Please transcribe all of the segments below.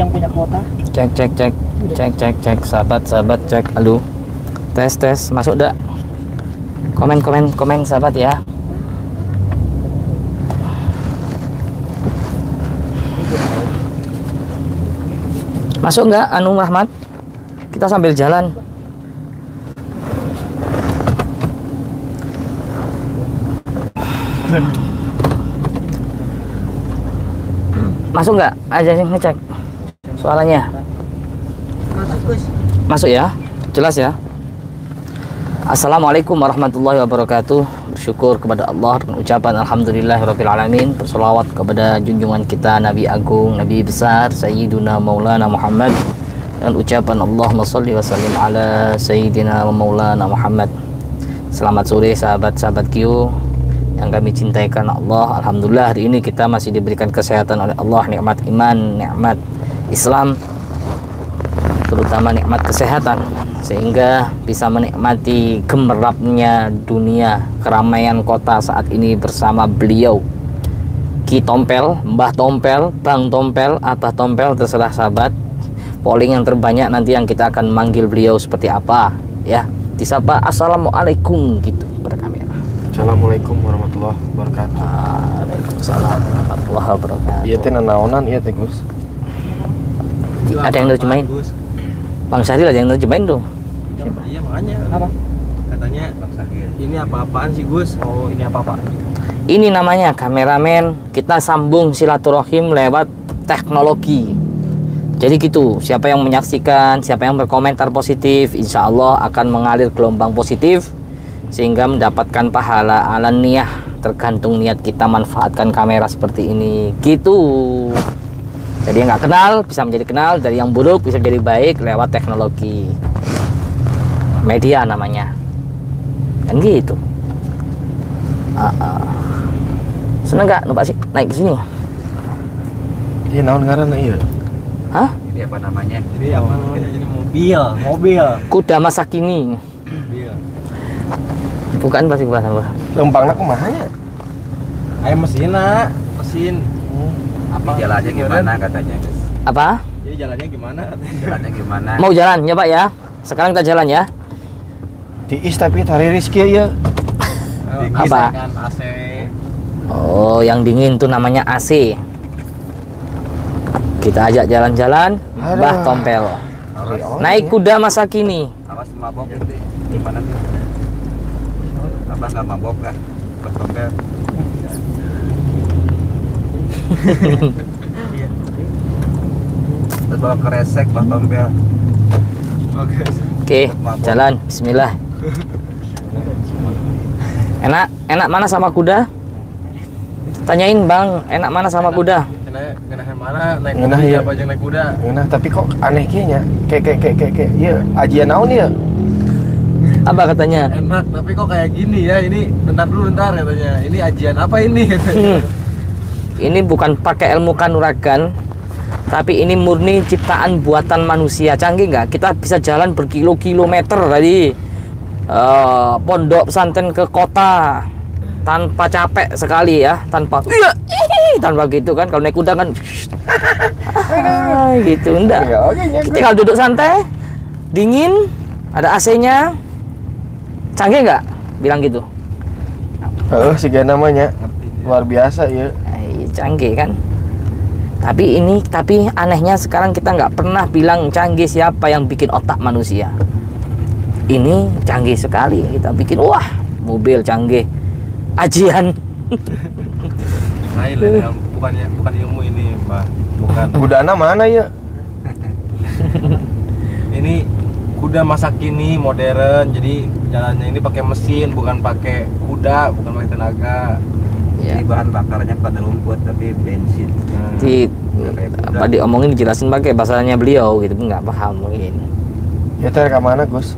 yang punya kuota. Cek, sahabat, cek. Halo. Tes, masuk dak? Komen sahabat ya. Masuk nggak Anu Rahmat? Kita sambil jalan. Masuk nggak? Aja sih ngecek suaranya. Masuk ya? Jelas ya? Assalamualaikum warahmatullahi wabarakatuh. Bersyukur kepada Allah dengan ucapan alhamdulillahirabbil alamin. Bersolawat kepada junjungan kita Nabi Agung, Nabi besar Sayyiduna Maulana Muhammad, dan ucapan Allahumma sholli wa sallim ala Sayyidina wa Maulana Muhammad. Selamat sore sahabat-sahabat Q yang kami cintai karena Allah. Alhamdulillah hari ini kita masih diberikan kesehatan oleh Allah, nikmat iman, nikmat Islam, terutama nikmat kesehatan, sehingga bisa menikmati gemerlapnya dunia, keramaian kota saat ini bersama beliau Ki Tompel, Mbah Tompel, Bang Tompel, Abah Tompel, terserah sahabat. Polling yang terbanyak nanti yang kita akan manggil beliau seperti apa ya. Disapa assalamualaikum gitu pada kamera. Assalamualaikum warahmatullahi wabarakatuh. Waalaikumsalam warahmatullahi wabarakatuh. Iya teh naonan iya teh Gus. Ada yang nerjemahin? Bang Syahrir aja yang nerjemahin tuh. Iya makanya apa? Katanya Bang Syahrir. Ini apa-apaan sih Gus? Oh ini apa-apa? Ini namanya kameramen. Kita sambung silaturahim lewat teknologi. Jadi gitu, siapa yang menyaksikan, siapa yang berkomentar positif, insya Allah akan mengalir gelombang positif sehingga mendapatkan pahala alaniyah, tergantung niat kita manfaatkan kamera seperti ini gitu. Jadi yang nggak kenal bisa menjadi kenal, dari yang buruk bisa jadi baik lewat teknologi media namanya kan gitu. Seneng nggak numpak sih naik ke sini? Iya naon ngaranna ieu? Hah? Ini apa namanya? Ini apa namanya? Ini mobil. Kuda masa kini. Mobil. Bukan pasti bahasa apa? Lempangna kumaha nya? Ayo mesin. Apa jalannya gimana katanya? Apa? Jadi jalannya gimana? Jalannya gimana? Mau jalan ya Pak ya? Sekarang kita jalan ya. Tiis tapi tari rizki ya. Apa? Kan AC. Oh, yang dingin tuh namanya AC. Kita ajak jalan-jalan, Mbah Tompel. Naik kuda masa kini. Awas mabok nanti. Gimana sih? Abang nggak mabok kan? Mbah Tompel. Terus bawa keresek Mbah Tompel. Oke, jalan. Bismillah. Enak mana sama kuda? Tanyain Bang, enak mana sama kuda? Enak mana? Naik Ngeunah kuda ieu. apa aja naik kuda? Nah, tapi kok aneh kieu nya? Kayak ieu ajian naon ieu? Apa katanya? Enak, tapi kok kayak gini ya? Ini bentar katanya. Ini ajian apa ini? Ini bukan pakai ilmu kanuragan, tapi ini murni ciptaan buatan manusia. Canggih nggak? Kita bisa jalan berkilo-kilometer tadi, pondok pesantren ke kota tanpa capek sekali ya, tanpa gitu kan. Kalau naik kuda kan gitu enggak. Kita tinggal duduk santai, dingin, ada AC-nya. Canggih nggak? Bilang gitu. Siga namanya luar biasa ya. Canggih kan? Tapi anehnya sekarang kita nggak pernah bilang canggih siapa yang bikin otak manusia. Ini canggih sekali, kita bikin wah mobil canggih, ajian. Bukan ilmu ini Mbak, bukan. Kudana mana ya? Ini kuda masa kini modern, jadi jalannya ini pakai mesin, bukan pakai kuda, bukan pakai tenaga. Ya. Ini bahan bakarnya pada rumput tapi bensin. Apa diomongin dijelasin pakai bahasanya beliau gitu, nggak paham mungkin. Ya teh ke mana Gus?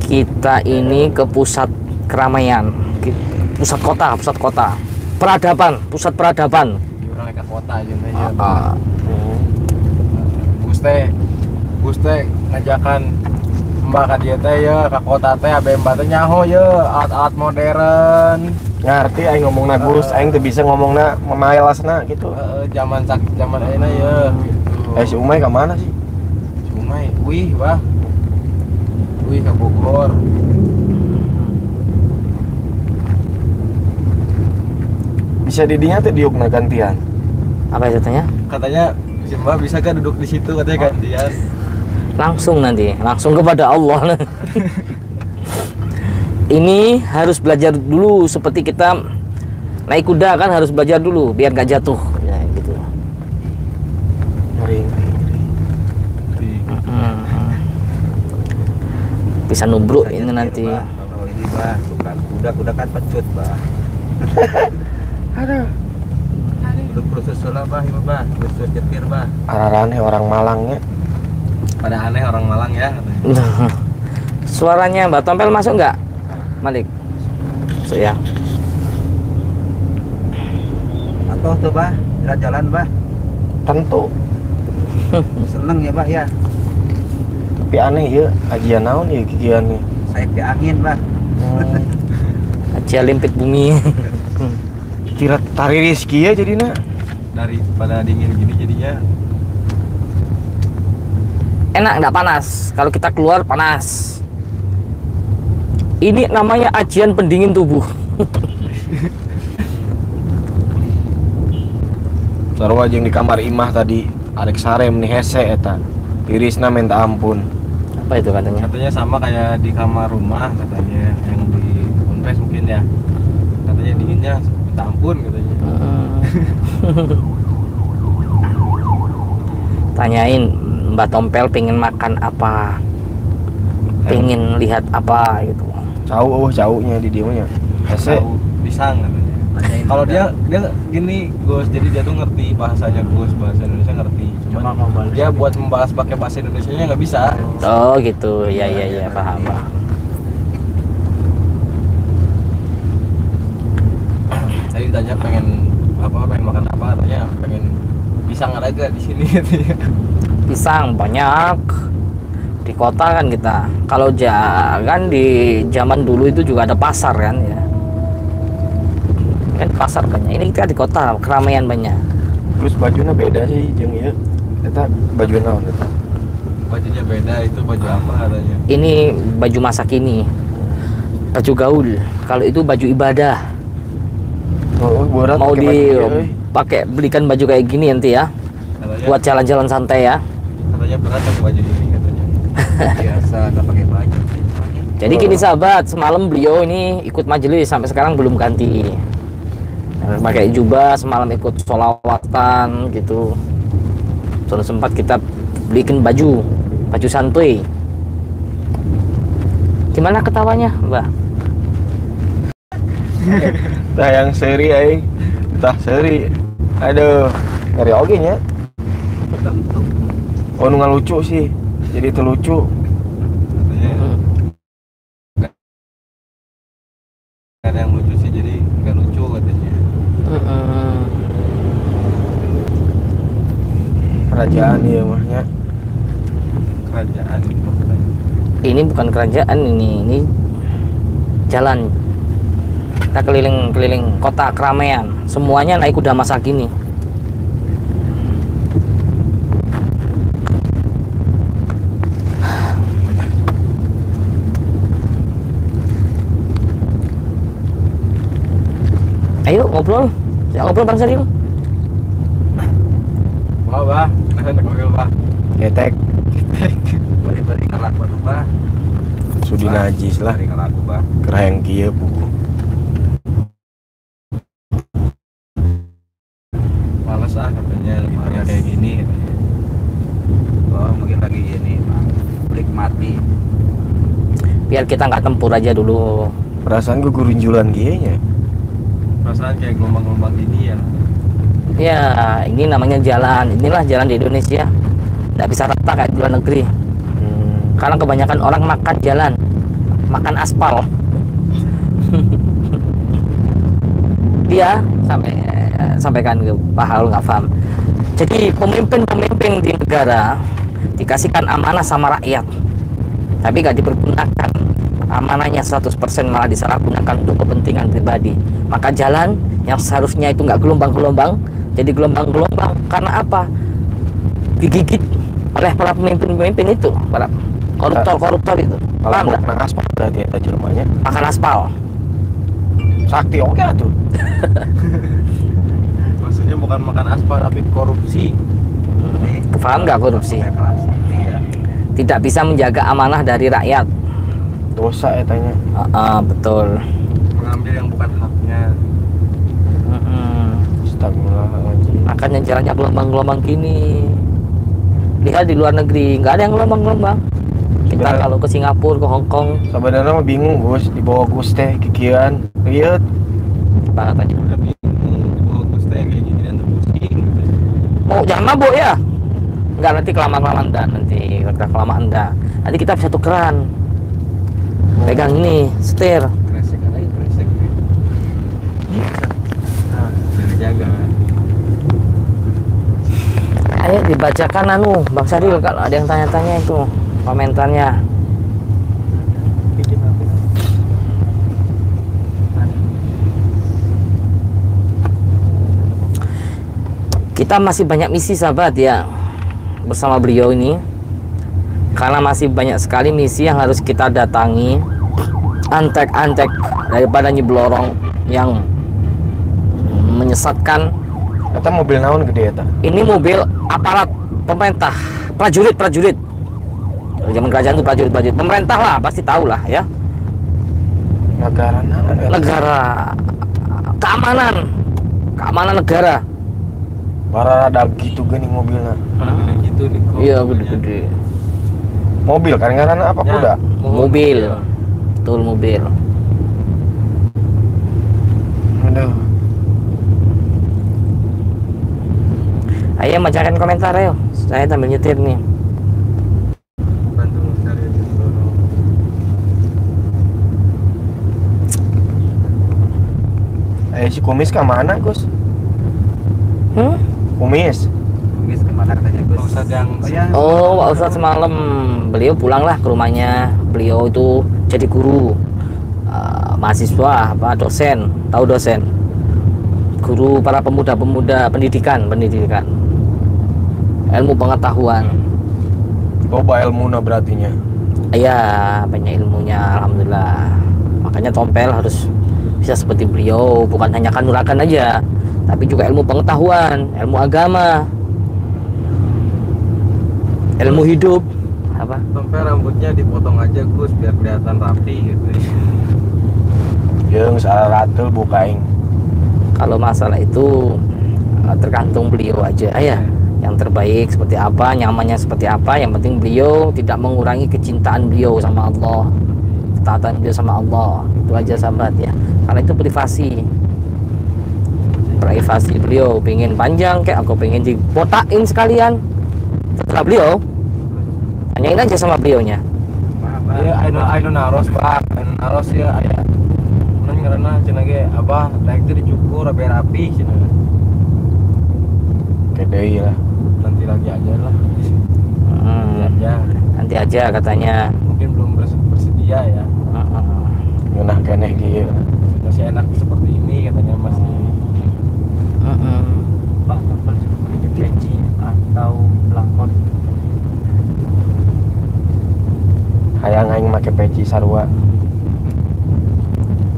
Kita ini ke pusat keramaian, pusat kota, pusat peradaban. Orang ke kota aja aja. Guste ngajakan Mbak ka dieu teh ya ka kota teh abemba teh nyaho ya alat-alat modern. Ngerti aing ngomongna Gus, aing teu bisa ngomongna memaelasna gitu. Zaman ayeuna ya gitu. Si Umay ke mana sih? Cumai, wih bah. Wih ke Bogor. Bisa didinya tuh diukna gantian. Apa itu tanya? Katanya si Mbak bisa kan duduk di situ katanya gantian. Langsung nanti, langsung kepada Allah. Ini harus belajar dulu seperti kita naik kuda kan, harus belajar dulu biar nggak jatuh ya gitu. Ngeri. Bisa nubruk ini nanti. Kalau ini bah, bukan kuda kan pecut bah. Aduh. Untuk proses sholat bah, ini bah, proses nyetir bah. Ararane orang Malangnya. Pada aneh orang Malang ya katanya. Suaranya Mbak Tompel masuk nggak, Malik? So, ya. Atau tuh bah, jalan-jalan bah. Tentu. Seneng ya bah ya. Tapi aneh ya, ajian naon ya gigiannya. Saya di angin bah. Aja limpit bumi. Kira tari rizki ya jadinya. Daripada dingin gini jadinya Enak nggak panas? Kalau kita keluar panas. Ini namanya ajian pendingin tubuh. Sarua jeung di kamar imah tadi arek sarem nih hese eta. Irisna minta ampun. Apa itu katanya? katanya sama kayak di kamar rumah katanya yang di Unpes mungkin ya. Katanya dinginnya minta ampun katanya. Tanyain Mbak Tompel pengen makan apa, pengen lihat apa gitu. Caunya di dia nya. Hese. Tahu pisang katanya. Kalau dia gini Gus, jadi dia tuh ngerti bahasanya Gus, bahasa Indonesia ngerti. Cuma dia buat membahas pakai bahasa Indonesianya nggak bisa. Oh gitu, ya paham. Tadi ditanya pengen makan apa, katanya pengen pisang ada gak di sini katanya. Pisang banyak di kota kan kita. Kalau kan di zaman dulu itu juga ada pasar kan ya. Kan pasar banyak. Ini kita di kota, keramaian banyak. Terus bajunya beda sih jeung ieu. Eta baju naon eta? Bajunya beda, itu baju apa katanya. Ini baju masa kini, baju gaul. Kalau itu baju ibadah. Oh, borat Mau pakai baju ieu, euy. dipakai belikan baju kayak gini nanti ya, Katanya, buat jalan-jalan santai ya. katanya berat pakai baju ini katanya. Biasa nggak pakai baju. Jadi gini sahabat, semalam beliau ini ikut majelis sampai sekarang belum ganti. Pakai jubah, semalam ikut sholawatan gitu. Sudah sempat kita belikan baju santuy. Gimana ketawanya, Mbak? Tah yang seri aing. Tah seri. Aduh, ngeri oge nya. Oh, nu lucu sih. Jadi itu lucu. Katanya nggak ada yang lucu sih, jadi nggak lucu katanya. Kerajaan ya mahnya. Kerajaan itu katanya. Ini bukan kerajaan, ini jalan. Kita keliling kota keramaian, semuanya naik kuda masa kini. Ayo ngobrol, Bang Saril. Wah bah, nanti ngobrol bah. Ketek. Bari ngalaku atuh bah. Sudi najis lah. Bari ngalaku bah. Kereng kieu pugu. Males katanya liburnya kayak gini katanya. Oh, mungkin lagi ini nikmati. Biar kita nggak tempur aja dulu. Perasaan gue gurunjulan kieu nya. Perasaan kayak gelombang-gelombang gini ya. Ya, ini namanya jalan. Inilah jalan di Indonesia. Nggak bisa rata kayak di luar negeri. Karena kebanyakan orang makan jalan, makan aspal. Dia sampaikan ke Pak Halul nggak paham. Jadi pemimpin di negara dikasihkan amanah sama rakyat, tapi nggak dipergunakan. Amanahnya 100% malah disalahgunakan untuk kepentingan pribadi. Maka jalan yang seharusnya itu nggak gelombang-gelombang jadi gelombang-gelombang. Karena apa? digigit oleh para pemimpin-pemimpin itu, para koruptor itu. Kalau Paham nggak? nang aspal berarti eta jelmanya. Makan aspal. Sakti oke atuh. Maksudnya bukan makan aspal tapi korupsi. Paham nggak korupsi? Iya. Tidak bisa menjaga amanah dari rakyat. Dosa etanya. Betul. Mengambil yang bukan haknya. Astagfirullahaladzim. Makanya jalannya gelombang-gelombang gini. Lihat di luar negeri nggak ada yang gelombang-gelombang. Kita Sebenarnya- kalau ke Singapura, ke Hong Kong, Sebenarnya mah bingung Gus, dibawa Gus teh kikian. Lihat apa katanya? Tapi bagus teh kayak gini dan pusing. Mau jangan mabuk ya? Enggak, nanti kelamaan dah, nanti kelamaan dah. Nanti kita bisa tukeran. Pegang ini, setir. Kresek aja kresek. Nah, jaga. Ayo dibacakan Bang Saril kalau ada yang tanya-tanya itu komentarnya. Bikin apa? Kita masih banyak misi sahabat ya bersama beliau ini, karena masih banyak sekali misi yang harus kita datangi, antek-antek daripada nyeblorong yang menyesatkan. eta mobil naon gede eta. Ini mobil aparat pemerintah, prajurit. Zaman kerajaan itu prajurit. Pemerintah lah, pasti tahu lah ya. Negara naon eta? Negara, keamanan negara. Para ada gitu geuning mobilna. Gitu nih. Iya, gede-gede. Mobil kan ngaranna apa Ya. kuda? Mobil, betul mobil. Aduh. Ayo bacakan komentar ayo. Saya sambil nyetir nih. Bantu mencari dorong. Si Kumis ke mana Gus? Kumis. Kumis kemana katanya Gus? Ustadz yang Oh, Pak Ustadz semalam beliau pulanglah ke rumahnya. Beliau itu jadi guru, mahasiswa, dosen, tahu dosen, guru para pemuda-pemuda pendidikan, ilmu pengetahuan. Loba ilmuna berartinya. Iya, banyak ilmunya, alhamdulillah. Makanya Tompel harus bisa seperti beliau, bukan hanya kanuragan aja, tapi juga ilmu pengetahuan, ilmu agama, ilmu hidup. Apa? sampai rambutnya dipotong aja Gus biar kelihatan rapi gitu. Jeung salah ratul bukaing. Kalau masalah itu tergantung beliau aja. Ya, yang terbaik seperti apa, nyamannya seperti apa. Yang penting beliau tidak mengurangi kecintaan beliau sama Allah, ketaatan beliau sama Allah. Itu aja sahabat ya. Karena itu privasi beliau. Pengen panjang kayak aku pengen dibotakin sekalian, terserah beliau. Tanyain aja sama beliaunya. Iya, ayo naros Pak, ayo naros ya aya. Nang ngaranna cenah ge abah daek teh dicukur rapi cenah. Kedei lah. Nanti lagi aja lah. Nanti aja. Nanti aja katanya. Mungkin belum bersedia ya. Ngeunah keneh kieu. Masih enak seperti ini katanya masih. Pak Tompel seperti peci atau belangkon. Hayang aing make peci sarua.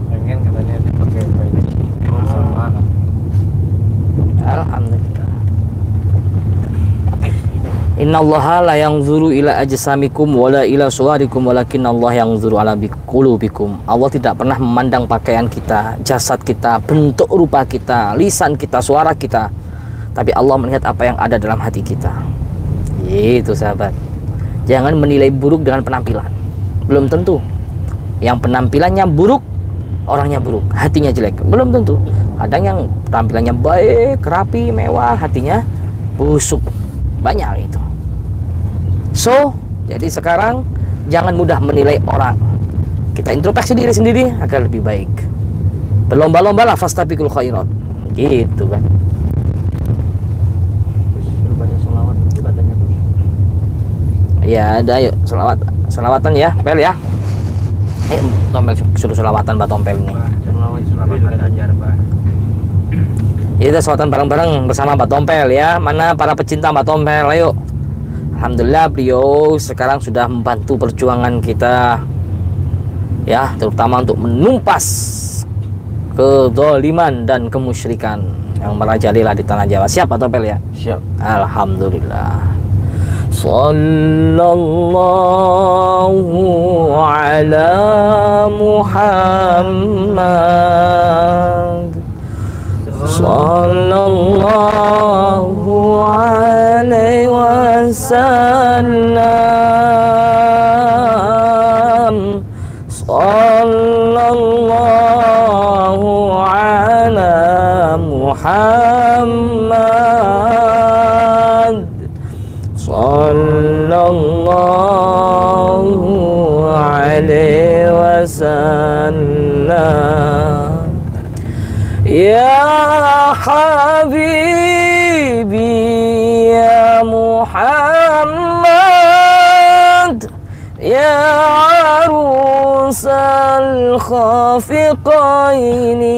Pengen katanya dipakai peci sama. Alhamdulillah. Innallaha la yanzuru ila ajsamikum wala ila suwarikum walakin Allah yanzuru ala qulubikum. Allah tidak pernah memandang pakaian kita, jasad kita, bentuk rupa kita, lisan kita, suara kita. Tapi Allah melihat apa yang ada dalam hati kita. Itu sahabat. Jangan menilai buruk dengan penampilan. Belum tentu. Yang penampilannya buruk, orangnya buruk, hatinya jelek. Belum tentu. Kadang yang penampilannya baik, rapi, mewah, hatinya busuk. Banyak itu. So, jadi sekarang jangan mudah menilai orang. Kita introspeksi diri sendiri agar lebih baik. Berlomba-lombalah fastabiqul khairat. Gitu kan. Banyak selawat katanya Gus. Ya, ada yuk selawatan ya, Pel ya. Tompel suruh selawatan Mbak Tompel nih. Selamat ajar Pak. Ya, kita selawatan bareng-bareng bersama Mbak Tompel ya. Mana para pecinta Mbak Tompel, ayo. Alhamdulillah beliau sekarang sudah membantu perjuangan kita, ya, terutama untuk menumpas kezaliman dan kemusyrikan yang merajalela di tanah Jawa. Siap atau pel ya? Siap. Alhamdulillah. Sallallahu ala Muhammad. Sallallahu alaihi wasallam. Sallallahu ala Muhammad. Sallallahu alaihi wasallam. Ya Habibi ya Muhammad, ya arusal khafiqaini,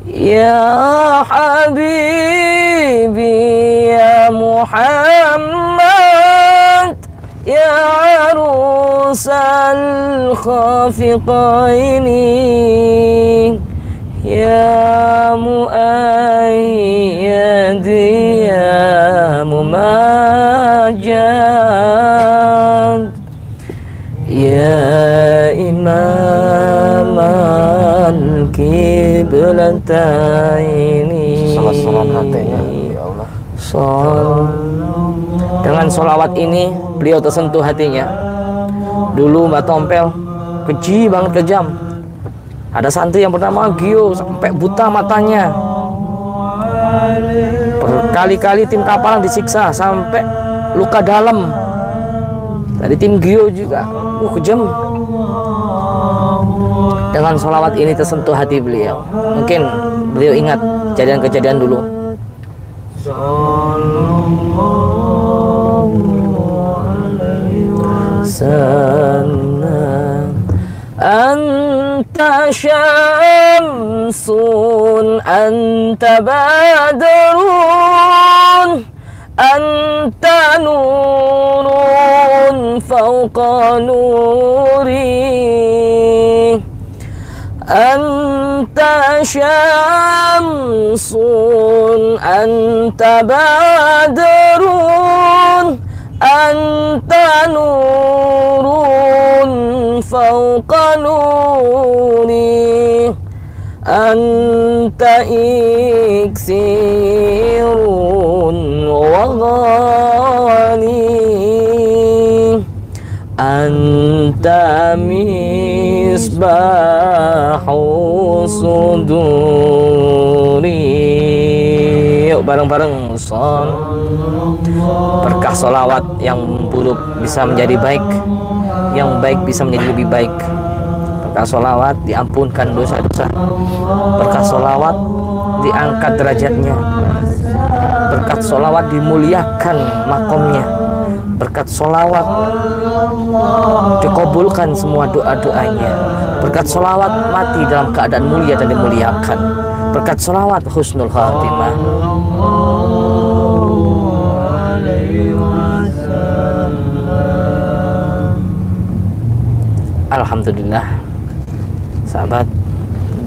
ya Habibi ya Muhammad, ya arusal khafiqaini, ya muayyadi ya mumajjad, ya imam al-kiblataini. Salat-salat hatinya ya Allah. Dengan sholawat ini beliau tersentuh hatinya. Dulu Mbak Tompel keji banget, kejam. Ada santri yang bernama Gio sampai buta matanya. Berkali-kali tim kapalan disiksa sampai luka dalam. Dari tim Gio juga, kejam. Dengan sholawat ini tersentuh hati beliau. Mungkin beliau ingat kejadian-kejadian dulu. Anta syamsun, anta badrun, anta nurun fawqa nuri, anta syamsun, anta badrun, anta nurun fawqa nuri, anta iksirun wa ghani, anta misbahu suduri. Yuk bareng-bareng berkah sholawat, yang buruk bisa menjadi baik, yang baik bisa menjadi lebih baik. Berkah sholawat diampunkan dosa-dosa, berkah sholawat diangkat derajatnya, berkat sholawat dimuliakan makomnya, berkat sholawat dikabulkan semua doa-doanya, berkat sholawat mati dalam keadaan mulia dan dimuliakan, berkat sholawat husnul khatimah. Alhamdulillah, sahabat,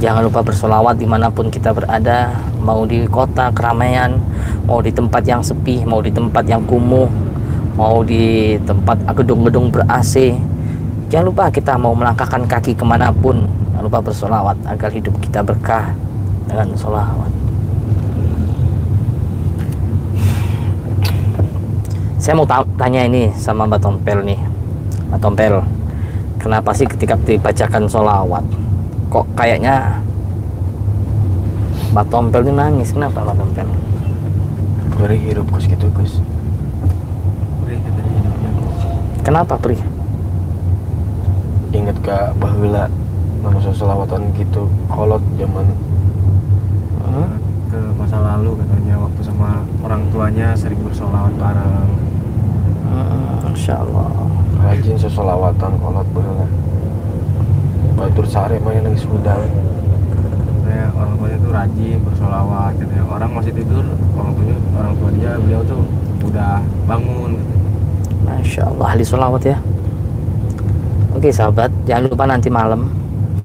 jangan lupa bersolawat dimanapun kita berada, mau di kota keramaian, mau di tempat yang sepi, mau di tempat yang kumuh, mau di tempat gedung-gedung ber-AC. Jangan lupa kita mau melangkahkan kaki kemanapun, jangan lupa bersolawat agar hidup kita berkah dengan solawat. Saya mau tanya ini sama Mbak Tompel nih, Mbak Tompel, kenapa sih ketika dibacakan sholawat kok kayaknya Mbak Tompel ini nangis? Kenapa Mbak Tompel? Beri hidup kus gitu kus. Kenapa Pri? Ingat ke bahula masa sholawatan gitu kolot zaman ke masa lalu katanya waktu sama orang tuanya sering bersolawat bareng. Insya Allah rajin sesolawatan kolot bahula. Batur sare mah yang nangis hudang. Kayak orang tuanya tuh rajin bersolawat gitu ya. Orang masih tidur, orang tua dia beliau tuh udah bangun gitu. Masya Allah, ahli sholawat ya. Oke sahabat, jangan lupa nanti malam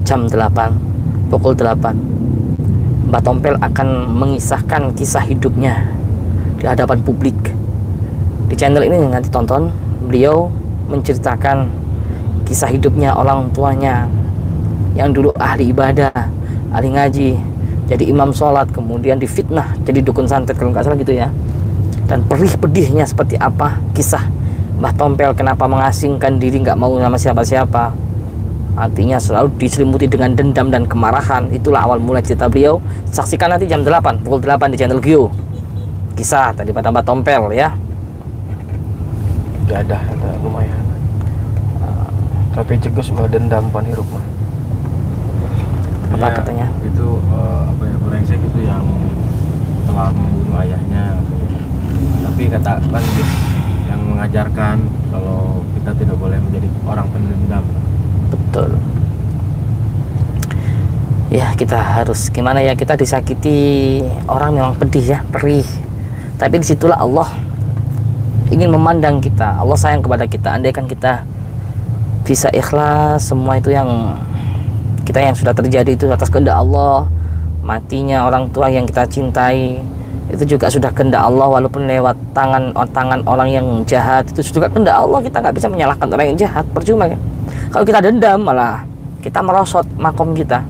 jam 8, pukul 8 Mbah Tompel akan mengisahkan kisah hidupnya di hadapan publik. Di channel ini nanti tonton, beliau menceritakan kisah hidupnya orang tuanya yang dulu ahli ibadah, ahli ngaji, jadi imam sholat, kemudian difitnah jadi dukun santet kalau nggak salah gitu ya. Dan perih pedihnya seperti apa kisah Mbah Tompel, kenapa mengasingkan diri, nggak mau sama siapa-siapa, artinya selalu diselimuti dengan dendam dan kemarahan. Itulah awal mulai cerita beliau. Saksikan nanti jam 8, pukul 8 di channel Gio, kisah daripada Mbah Tompel ya. Gak ada lumayan. Tapi cegus mah dendam pan hirup mah. Apa Ya, katanya? itu apa ya, brengsek itu yang telah membunuh ayahnya. Tapi kata kan yang mengajarkan kalau kita tidak boleh menjadi orang pendendam. Betul ya, kita harus gimana ya, kita disakiti orang memang pedih ya, perih, tapi disitulah Allah ingin memandang kita, Allah sayang kepada kita. Andaikan kita bisa ikhlas semua itu yang sudah terjadi itu atas kehendak Allah, matinya orang tua yang kita cintai itu juga sudah kehendak Allah, walaupun lewat tangan orang yang jahat itu juga kehendak Allah. Kita nggak bisa menyalahkan orang yang jahat, percuma ya. Kalau kita dendam malah kita merosot makom kita.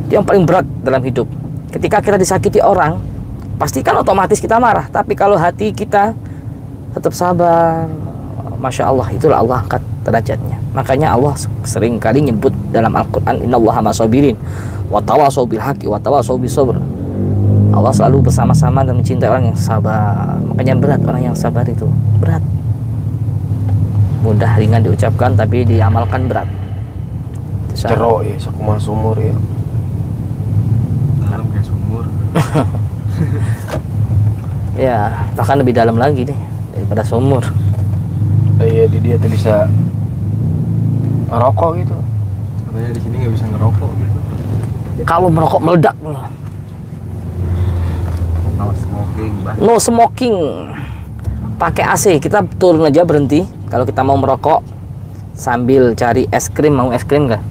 Itu yang paling berat dalam hidup. Ketika kita disakiti orang, pasti kan otomatis kita marah. Tapi kalau hati kita tetap sabar, Masya Allah, itulah Allah angkat derajatnya. Makanya Allah sering kali nyebut dalam Al-Quran, Innallaha ma'as-sabirin wa tawassaw bil haqqi wa tawassaw bis sabr. Allah selalu bersama-sama dan mencintai orang yang sabar. Makanya berat orang yang sabar itu, berat. Mudah ringan diucapkan tapi diamalkan berat. Cerok ya, sakumah sumur ya. Dalam kayak sumur. Ya, bahkan lebih dalam lagi nih daripada sumur. Iya, di dia tuh bisa ngerokok gitu. Katanya di sini nggak bisa ngerokok gitu. Kalau merokok meledak. No smoking, Bah. No smoking. Pakai AC, kita turun aja berhenti. Kalau kita mau merokok sambil cari es krim, mau es krim nggak?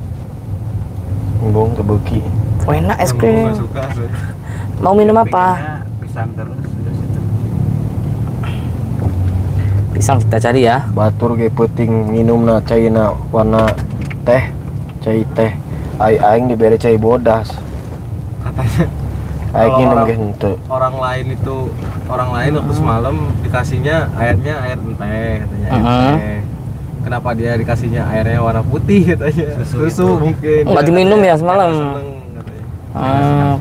Embung kebeki. Oh, enak es Nggak krim. suka. Mau minum apa? Bikinnya pisang terus sudah situ. Pisang kita cari ya. Batur ge peuting minumna caina warna teh, cai teh. Aing dibere cai bodas. Katanya Aing Kalau minum orang- ge henteu. orang lain waktu semalam dikasihnya airnya air teh katanya. Air Mhm. teh. Kenapa dia dikasihnya airnya warna putih katanya? Susu Susu gitu. mungkin. Nggak diminum ya semalam? Seneng, katanya.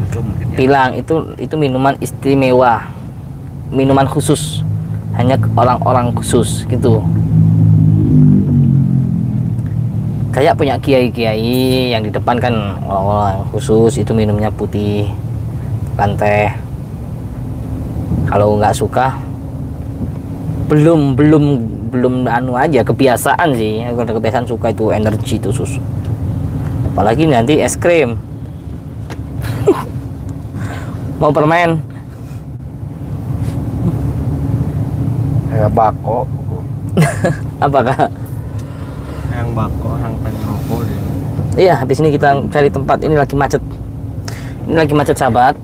Susu mungkin ya. Bilang itu minuman istimewa, minuman khusus, hanya orang-orang khusus gitu. Kayak punya kiai-kiai yang di depan kan orang-orang khusus itu minumnya putih, bukan teh. Kalau nggak suka, belum anu aja, kebiasaan sih. Kalau kebiasaan suka itu energi itu susu. Apalagi nanti es krim. Mau permen? Kayak bako. Apakah? Yang bako, yang pengen rokok dia. Iya, habis ini kita cari tempat. Ini lagi macet. Ini lagi macet sahabat.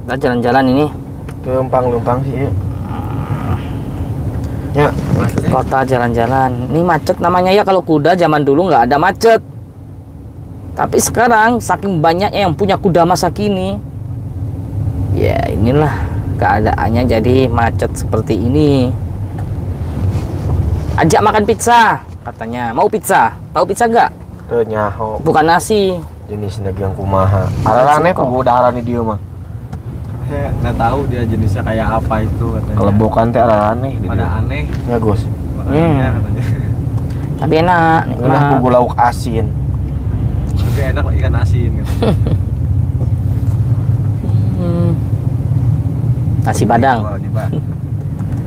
Kita jalan-jalan ini. Lempang sih ya. Ya, Kota jalan-jalan. Ini macet namanya ya, kalau kuda zaman dulu nggak ada macet. Tapi sekarang saking banyaknya yang punya kuda masa kini. Ya inilah keadaannya jadi macet seperti ini. Ajak makan pizza katanya. Mau pizza? Tahu pizza nggak? teu nyaho Bukan nasi. jenis yang kumaha. Ararane Suka. ku udah arane dia mah. Saya nggak tahu dia jenisnya kayak apa itu katanya. Kalau bukan teh ararane di pada dia. aneh Ya, Gus. makanya katanya. Tapi enak. Enak nikmat. bumbu lauk asin. Tapi enak ikan asin katanya. Hmm. Nasi padang. Oh, di Bah.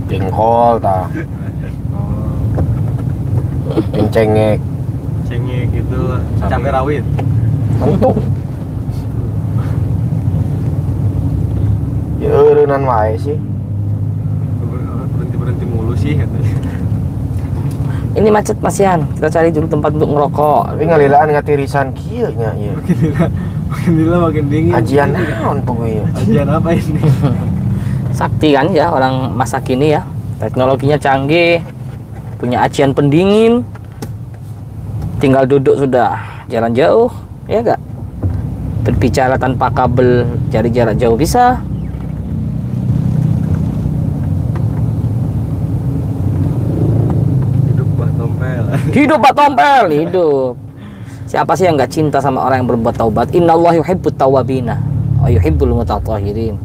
Jengkol tah. Oh, Cengek. cengek itu cabai rawit. Untuk. Ya eueunan wae sih. Berhenti sih katanya. Ini macet masian. Kita cari dulu tempat untuk ngerokok. Tapi ngalilaan ngatirisan kieu nya ieu. Makin lila makin dingin. Ajian naon pokoknya. Ajian apa ini? Sakti kan ya orang masa kini ya. Teknologinya canggih. Punya acian pendingin. Tinggal duduk sudah jalan jauh, ya enggak? Berbicara tanpa kabel, cari jarak jauh bisa. Hidup Mbah Tompel. Hidup Pak Tompel, hidup. Siapa sih yang nggak cinta sama orang yang berbuat taubat? Innallaha yuhibbut tawwabina wa yuhibbul mutatahhirin.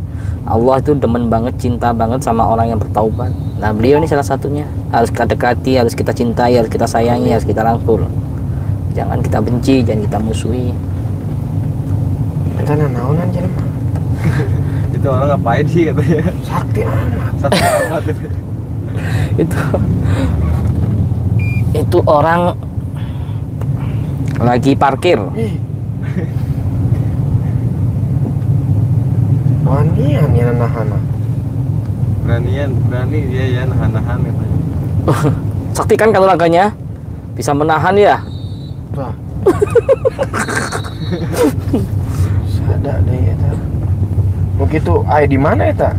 Allah itu demen banget, cinta banget sama orang yang bertaubat. Nah, beliau ini salah satunya. Harus kita dekati, harus kita cintai, harus kita sayangi, harus kita rangkul. Jangan kita benci, jangan kita musuhi. Eta naonan jelema. Itu orang ngapain sih katanya? Sakti amat. Satu amat itu. Itu orang lagi parkir. Wanian ya nahana. Berani dia ya nahan-nahan katanya. Sakti kan kalau laganya bisa menahan ya. Wah. Sada deh eta. Begitu ai di mana eta?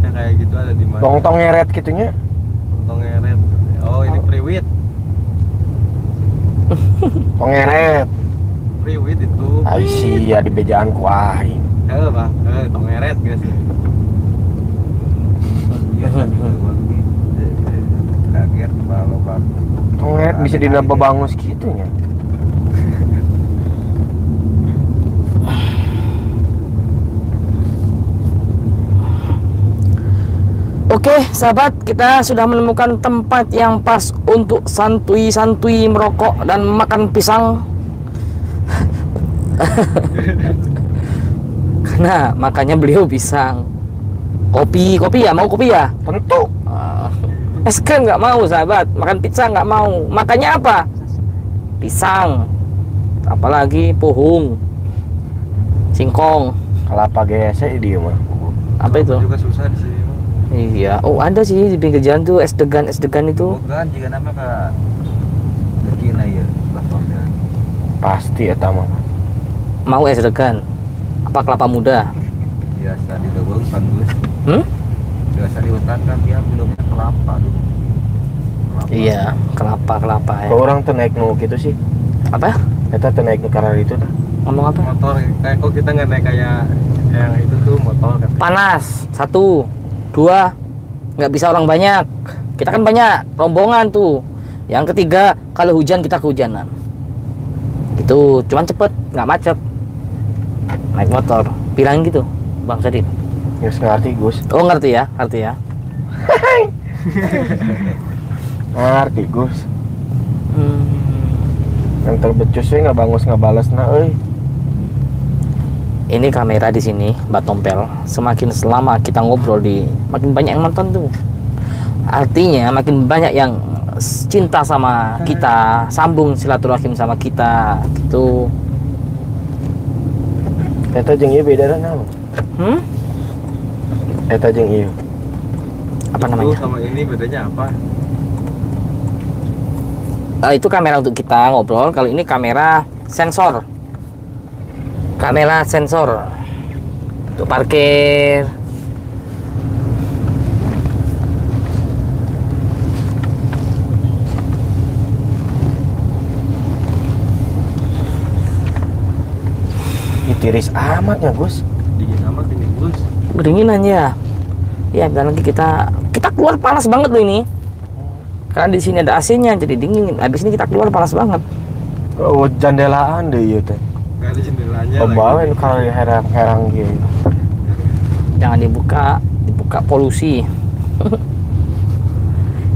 Ya kayak gitu ada di mana? Tong-tong ngeret gitunya. Tong ngeret. Oh, ini priwit. Tong ngeret. Priwit itu. Ai sia di bejaan ku aing. Pak. Tong ngeret guys. Kaget malu Pak. Tong ngeret bisa dinapa bangus gitunya. Oke, sahabat, kita sudah menemukan tempat yang pas untuk santuy-santuy merokok dan makan pisang. Karena makanya beliau pisang. Kopi ya, mau kopi ya? Tentu. Es krim nggak mau, sahabat. Makan pizza nggak mau. Makanya apa? Pisang. Apalagi pohung, singkong. Kelapa gesek dia mah. Apa itu? Juga susah di sini. Iya. Oh, ada sih di pinggir jalan tuh es degan itu. Bukan jika nama ka Dekina ya, Batomnya. Pasti eta mah. Mau es degan? Apa kelapa muda? Biasa di Dogong Pangus. Biasa di hutan kan dia minumnya kelapa dulu. Kelapa. Iya, kelapa ya. Kok orang tuh naik nu gitu sih? Apa? Eta tuh naik nu karena itu tuh. Ngomong apa? Motor kayak kok kita nggak naik kayak yang itu tuh motor kan. Panas. 1, 2, nggak bisa orang banyak. Kita kan banyak rombongan tuh. Yang ketiga, kalau hujan kita kehujanan. Itu cuman cepet, nggak macet. Naik motor, bilang gitu, Bang Sadin. Geus ngerti Gus. Oh ngerti ya. Ngerti Gus. Hmm. Yang terbecus we ngabangus ngabalesna euy. Ini kamera di sini, Mbak Tompel. Semakin selama kita ngobrol makin banyak yang nonton tuh. Artinya makin banyak yang cinta sama kita, sambung silaturahim sama kita, gitu. Eta jeung ieu beda naon? Eta jeung ieu. Apa Itu namanya? sama ini bedanya apa? Itu kamera untuk kita ngobrol. Kalau ini kamera sensor. Kamera sensor untuk parkir. Tiris amat ya Gus. Dingin amat ini Gus. Kedinginan ya. Ya, dan lagi kita keluar panas banget loh ini. Karena di sini ada AC-nya jadi dingin. Habis ini kita keluar panas banget. Oh, jandelaan deh ieu teh. Gak ada jendelanya Pembawa kalau herang-herang gitu. Jangan dibuka polusi.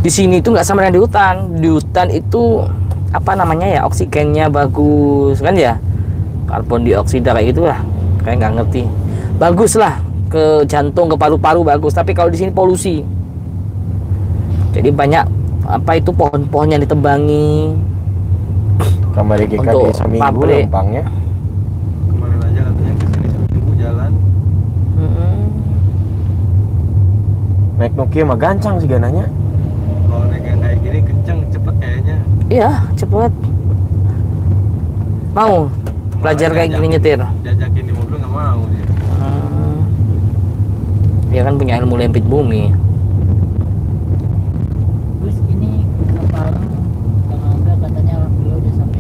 Di sini itu nggak sama dengan di hutan. Di hutan itu apa namanya ya, oksigennya bagus kan ya, karbon dioksida kayak gitu lah, kayak nggak ngerti. Bagus lah ke jantung, ke paru-paru bagus. Tapi kalau di sini polusi, jadi banyak apa itu pohon-pohon yang ditebangi. Kamari GKG Untuk seminggu pabrik. lempangnya. Kemarin aja katanya kesini seminggu jalan. Naik nu kieu mah gancang sih gananya. Iya, cepet. Mau belajar kayak gini nyetir? Diajakin di mobil nggak mau dia. Dia kan punya ilmu lempit bumi. Terus ini kemarin Bang Angga katanya beliau udah sampai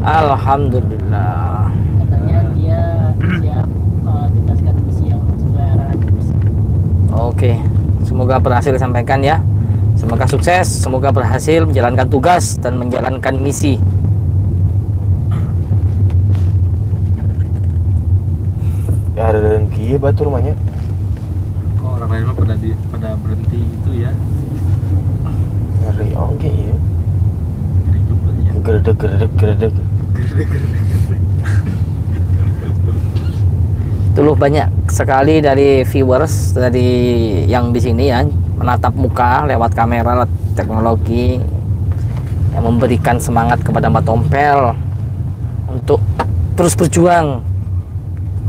Alhamdulillah. katanya dia siap tugaskan misi yang sesuai arahan misi. Oke, semoga berhasil disampaikan ya. Semoga sukses, semoga berhasil menjalankan tugas dan menjalankan misi. Ya ada dan kieu batu rumahnya. Kok orang lain mah pada berhenti gitu ya. Ngeri oke ya. Jadi juga ya. Geredek. Dulu banyak sekali dari viewers dari yang di sini ya menatap muka lewat kamera, lewat teknologi yang memberikan semangat kepada Mbak Tompel untuk terus berjuang.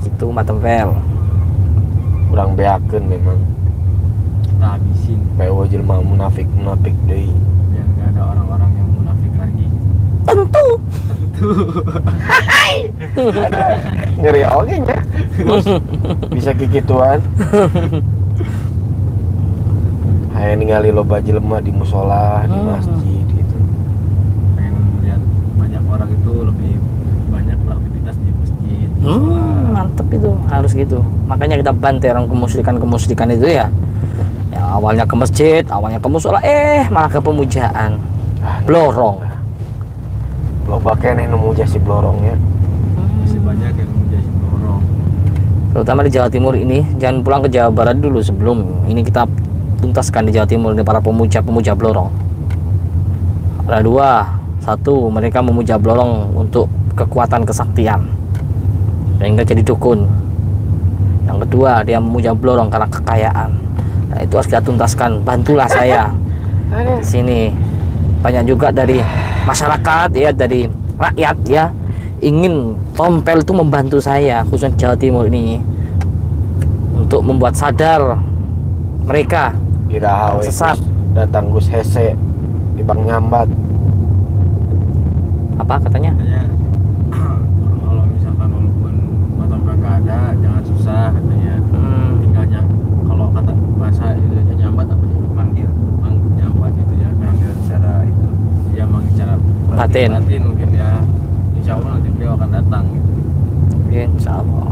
Itu Mbak Tompel. Kurang beakeun memang. Kita habisin PO jelema munafik deui. biar nggak ada orang-orang yang munafik lagi. Tentu. Ngeri oke nya. Bisa kikituan. Hayang ningali loba jelema di musola, di masjid gitu. Pengen lihat banyak orang itu lebih banyak beraktivitas di masjid. Mantep itu, harus gitu. Makanya kita bantai orang kemusyrikan itu ya. Ya awalnya ke masjid, awalnya ke musola, malah ke pemujaan. Blorong. Loba keneh nu muja si blorongnya. Masih banyak yang menjadi dorong. Terutama di Jawa Timur ini, jangan pulang ke Jawa Barat dulu sebelum ini kita tuntaskan di Jawa Timur ini para pemuja blorong. Ada dua, satu mereka memuja blorong untuk kekuatan kesaktian sehingga jadi dukun. Yang kedua dia memuja blorong karena kekayaan. Nah, itu harus kita tuntaskan. Bantulah saya di sini. Banyak juga dari masyarakat ya, dari rakyat ya, ingin Tompel itu membantu saya khususnya Jawa Timur ini untuk membuat sadar mereka Iraha we sesat. datang Gus Hese di Bang Nyambat. Apa katanya? Katanya kalau misalkan walaupun motor nggak ada, jangan susah katanya. Tinggalnya kalau kata bahasa Indonesia nyambat apa sih? Manggil nyambat itu ya. Manggil secara itu. Ya manggil secara Batin. mungkin ya. Insya Allah nanti beliau akan datang gitu. Insya Allah.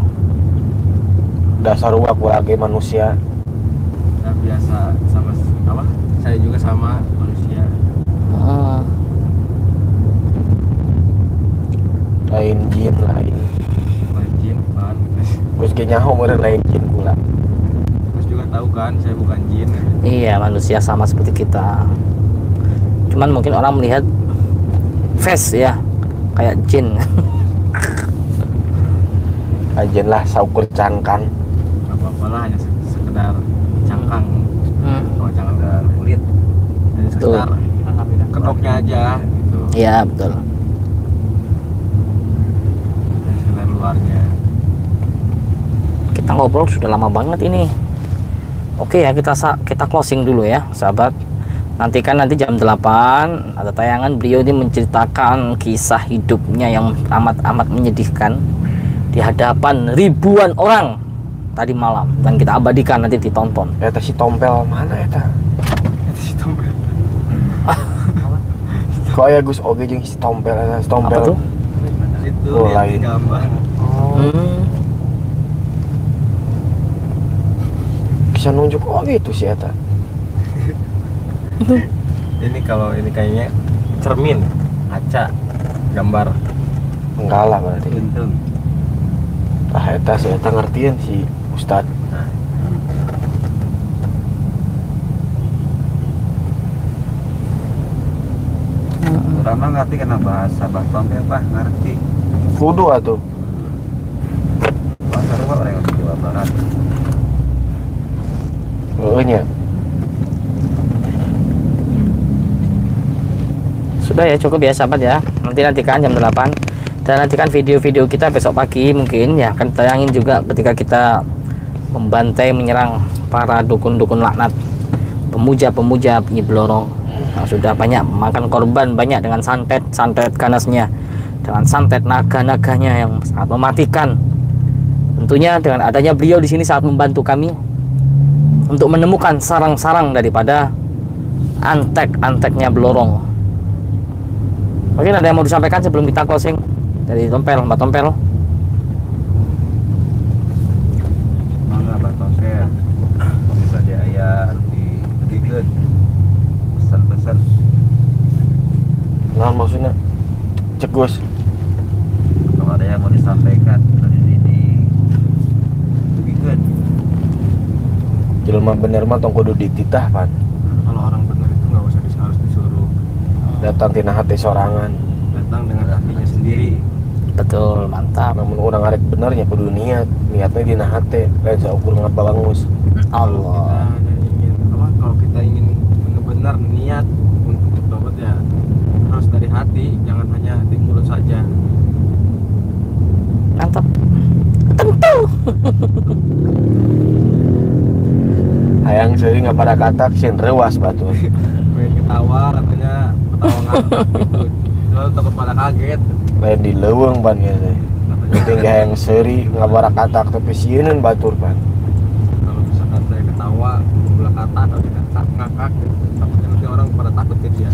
Dasar aku lagi manusia. Kita biasa sama apa? Saya juga sama manusia. Lain jin lain. Jin kan. Gus ge nyaho meureun lain jin pula. Terus juga tahu kan saya bukan jin. Iya, manusia sama seperti kita. Cuman mungkin orang melihat face ya kayak jin. Ajen lah saukur cangkang. Gak apa-apa lah, hanya sekedar cangkang. Kalau cangkang kulit hanya Betul. sekedar kedoknya aja gitu. Iya, betul. Hanya sekedar luarnya. Kita ngobrol sudah lama banget ini. Oke ya, kita closing dulu ya, sahabat. Nantikan nanti jam 8 ada tayangan beliau ini menceritakan kisah hidupnya yang amat menyedihkan di hadapan ribuan orang tadi malam, dan kita abadikan nanti ditonton. Eta si Tompel mana eta? Itu si tombol. Kok aya Gus oge jeung si Tompel eta si Tompel. Apa tuh? Itu Oh, lihat lain. di gambar. Bisa nunjuk oge itu si eta. Ini kalau ini kayaknya cermin, kaca, gambar. Enggak lah berarti. Untung. Ah eta si eta ngertieun si Ustad. Orang mah ngerti kena bahasa Tompel bah ngerti. Kudu atuh. Bahasa luar orang yang di Jawa Barat. Heueuh nya. Sudah ya, cukup ya sahabat ya. Nantikan jam 8. Dan nantikan video-video kita besok pagi mungkin ya, akan tayangin juga ketika kita membantai menyerang para dukun-dukun laknat, pemuja-pemuja Nyi Blorong. yang sudah banyak makan korban banyak dengan santet ganasnya, dengan santet naga-naganya yang sangat mematikan. Tentunya dengan adanya beliau di sini sangat membantu kami untuk menemukan sarang-sarang daripada antek-anteknya Blorong. Mungkin ada yang mau disampaikan sebelum kita closing dari Tompel, Mbak Tompel? Mangga Mbak Tompel, bisa di ayah diberikan pesan-pesan. Nah maksudnya cegus Kalau ada yang mau disampaikan dari sini, diberikan. jelema bener mah tong kudu dititah pan. Kalau orang benar itu nggak usah harus disuruh, Datang tina hati sorangan. datang dengan hatinya sendiri. Betul, mantap. Namun orang arek benernya kudu niatnya dina hati lain saukur ngabalangus. Allah. Kita hanya ingin kalau kita ingin benar-benar niat untuk bertobat ya harus dari hati, jangan hanya di mulut saja. Mantap. Tentu. Hayang seuing pada katak sin rewas batur. Pengen ketawa katanya ketawa ngakak gitu. Lalu takut pada kaget. Lain di leuweung ban ya teh. Penting hayang seuri ngabara katak tapi sieun batur pan. Kalau misalkan saya ketawa belah kata atau dikata ngakak, takutnya nanti orang pada takut ke dia.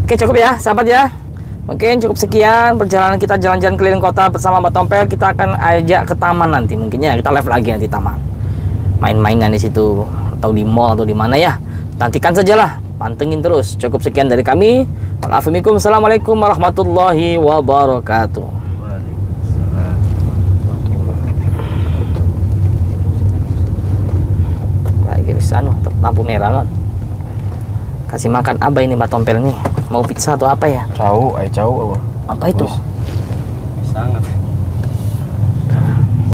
Oke, cukup ya, sahabat ya. Mungkin cukup sekian perjalanan kita jalan-jalan keliling kota bersama Mbak Tompel. Kita akan ajak ke taman nanti, mungkin ya kita live lagi nanti taman. Main-mainan di situ atau di mall atau di mana ya. Nantikan sajalah, pantengin terus. Cukup sekian dari kami. Assalamualaikum warahmatullahi wabarakatuh. Waalaikumsalam. Lagi di sana lampu merah kan. Kasih makan apa ini Mbak Tompel nih? Mau pizza atau apa ya? Cau, ai cau apa? Apa itu? Sangat.